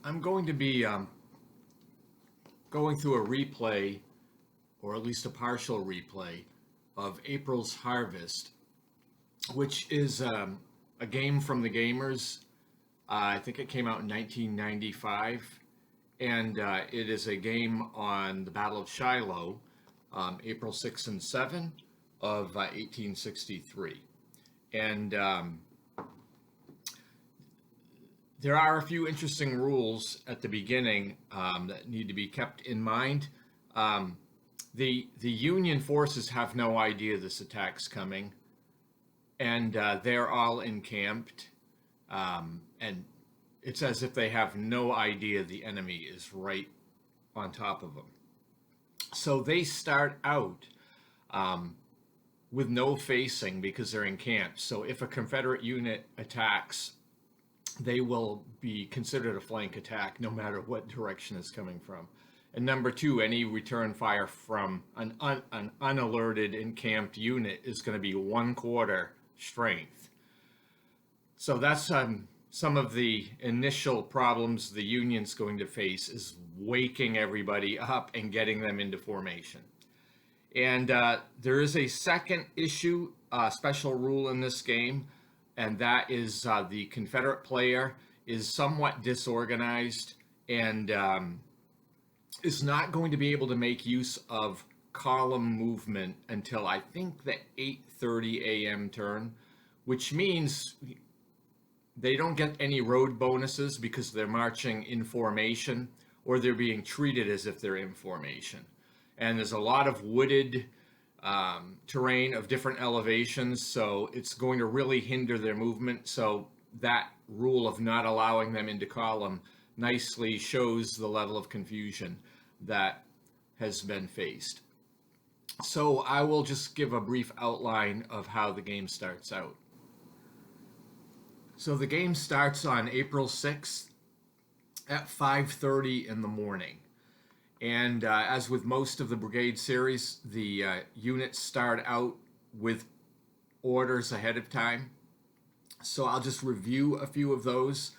I'm going to be going through a replay, or at least a partial replay, of April's Harvest, which is a game from the gamers. I think it came out in 1995, and it is a game on the Battle of Shiloh, April 6 and 7 of 1863. And there are a few interesting rules at the beginning that need to be kept in mind. The Union forces have no idea this attack's coming, and they're all encamped, and it's as if they have no idea the enemy is right on top of them. So they start out with no facing because they're encamped. So if a Confederate unit attacks, they will be considered a flank attack no matter what direction it's coming from. And number two, any return fire from an unalerted encamped unit is going to be 1/4 strength. So that's some of the initial problems the Union's going to face, is waking everybody up and getting them into formation. And there is a second issue, special rule in this game, and that is the Confederate player is somewhat disorganized and is not going to be able to make use of column movement until I think the 8:30 a.m. turn, which means they don't get any road bonuses because they're marching in formation, or they're being treated as if they're in formation. And there's a lot of wooded terrain of different elevations, so it's going to really hinder their movement. So that rule of not allowing them into column nicely shows the level of confusion that has been faced. So I will just give a brief outline of how the game starts out. So the game starts on April 6th at 5:30 in the morning. And as with most of the Brigade series, the units start out with orders ahead of time. So I'll just review a few of those.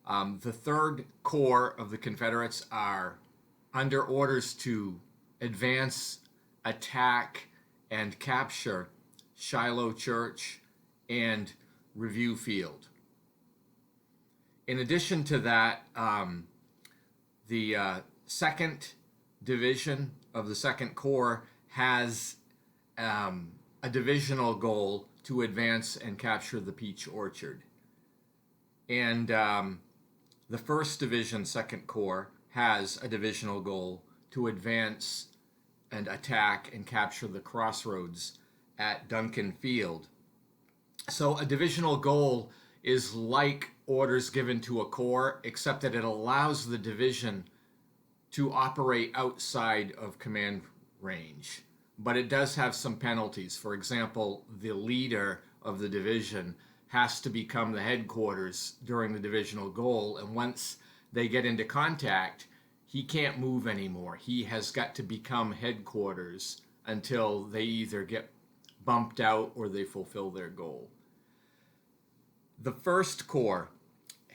The 3rd Corps of the Confederates are under orders to advance, attack, and capture Shiloh Church and Review Field. In addition to that, the 2nd Division of the 2nd Corps has a divisional goal to advance and capture the Peach Orchard. And the 1st Division, 2nd Corps, has a divisional goal to advance and attack and capture the crossroads at Duncan Field. So a divisional goal is like orders given to a corps, except that it allows the division to operate outside of command range. But it does have some penalties. For example, the leader of the division has to become the headquarters during the divisional goal, and once they get into contact, he can't move anymore. He has got to become headquarters until they either get bumped out or they fulfill their goal. The 1st Corps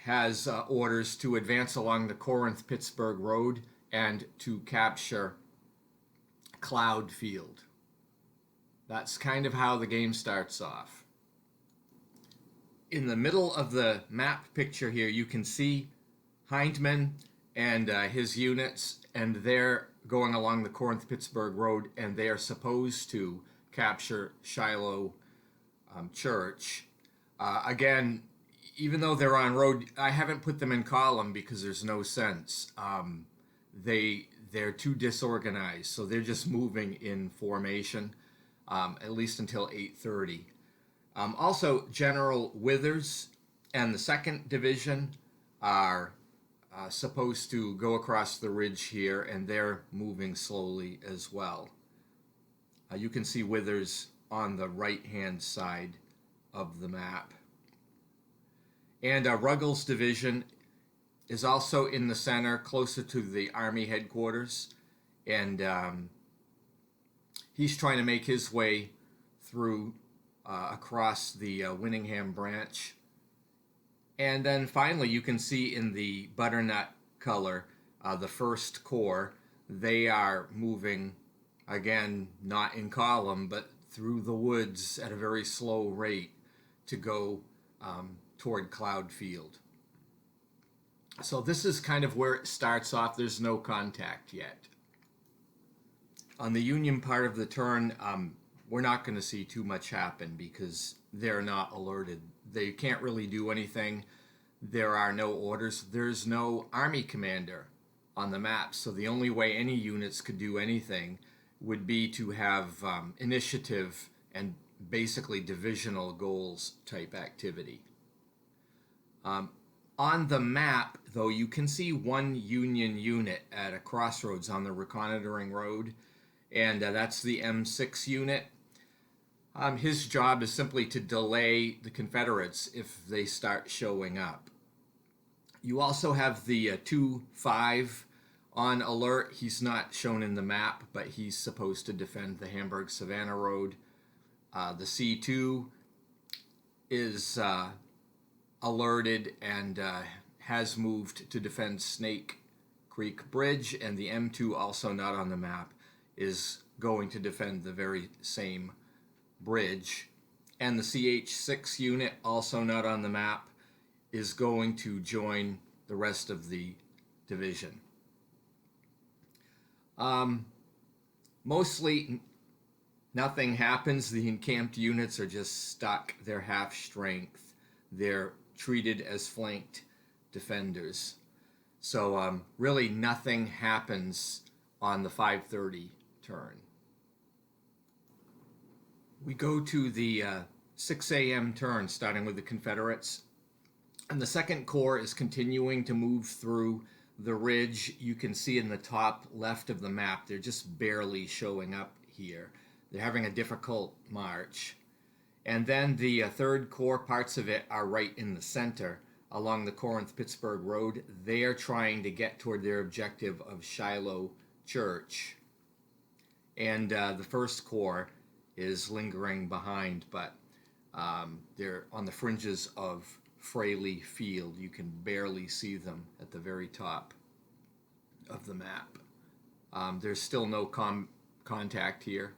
has orders to advance along the Corinth-Pittsburgh Road and to capture Cloud Field. That's kind of how the game starts off. In the middle of the map picture here, you can see Hindman and his units, and they're going along the Corinth-Pittsburgh Road, and they are supposed to capture Shiloh Church. Again, even though they're on road, I haven't put them in column because there's no sense. They're too disorganized, so they're just moving in formation, at least until 8:30. Also, General Withers and the 2nd Division are supposed to go across the ridge here, and they're moving slowly as well. You can see Withers on the right-hand side of the map. And Ruggles Division is also in the center, closer to the Army headquarters, and he's trying to make his way through across the Winningham branch. And then finally, you can see in the butternut color, the first corps, they are moving, again, not in column, but through the woods at a very slow rate to go toward Cloud Field. So this is kind of where it starts off. There's no contact yet. On the Union part of the turn, we're not going to see too much happen because they're not alerted. They can't really do anything. There are no orders. There's no army commander on the map. So the only way any units could do anything would be to have initiative and basically divisional goals type activity. On the map, though, you can see one Union unit at a crossroads on the reconnoitering road, and that's the M6 unit. His job is simply to delay the Confederates if they start showing up. You also have the 2-5 on alert. He's not shown in the map, but he's supposed to defend the Hamburg-Savannah Road. The C2 is alerted and has moved to defend Snake Creek Bridge, and the M2, also not on the map, is going to defend the very same bridge. And the CH6 unit, also not on the map, is going to join the rest of the division. Mostly nothing happens. The encamped units are just stuck. They're half strength. They're treated as flanked defenders. So really nothing happens on the 5:30 turn. We go to the 6 a.m. turn, starting with the Confederates. And the Second Corps is continuing to move through the ridge. You can see in the top left of the map, they're just barely showing up here. They're having a difficult march. And then the Third Corps, parts of it are right in the center along the Corinth-Pittsburgh Road. They are trying to get toward their objective of Shiloh Church. And the First Corps is lingering behind, but they're on the fringes of Fraley Field. You can barely see them at the very top of the map. There's still no contact here.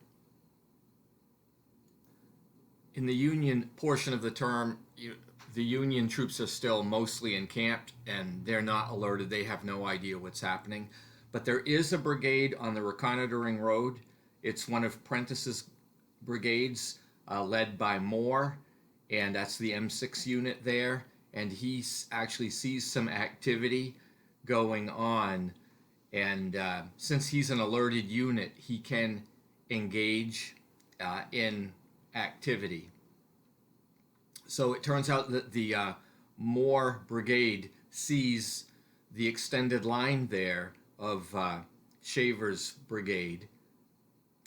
In the Union portion of the term, the Union troops are still mostly encamped, and they're not alerted. They have no idea what's happening. But there is a brigade on the reconnoitering road. It's one of Prentice's brigades, led by Moore, and that's the M6 unit there. And he actually sees some activity going on. And since he's an alerted unit, he can engage in activity. So it turns out that the Moore Brigade sees the extended line there of Shaver's brigade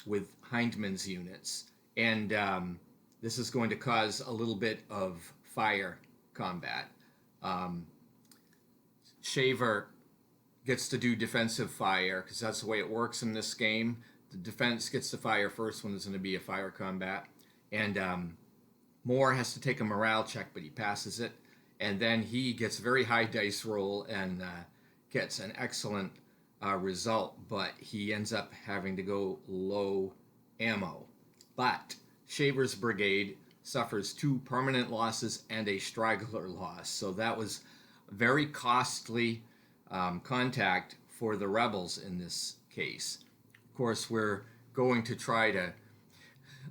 with Hindman's units, and this is going to cause a little bit of fire combat. Shaver gets to do defensive fire because that's the way it works in this game. The defense gets to fire first when there's going to be a fire combat, and Moore has to take a morale check, but he passes it, and then he gets a very high dice roll and gets an excellent result, but he ends up having to go low ammo. But Shaver's brigade suffers 2 permanent losses and a straggler loss, so that was very costly contact for the rebels in this case. Of course, we're going to try to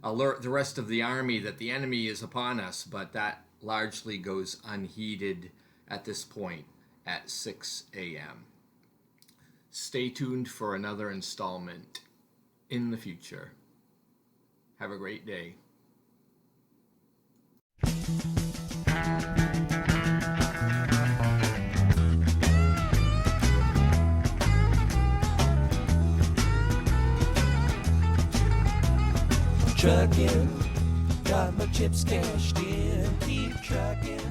alert the rest of the army that the enemy is upon us, but that largely goes unheeded at this point at 6 a.m. Stay tuned for another installment in the future. Have a great day. Trucking, got my chips cashed in, keep trucking.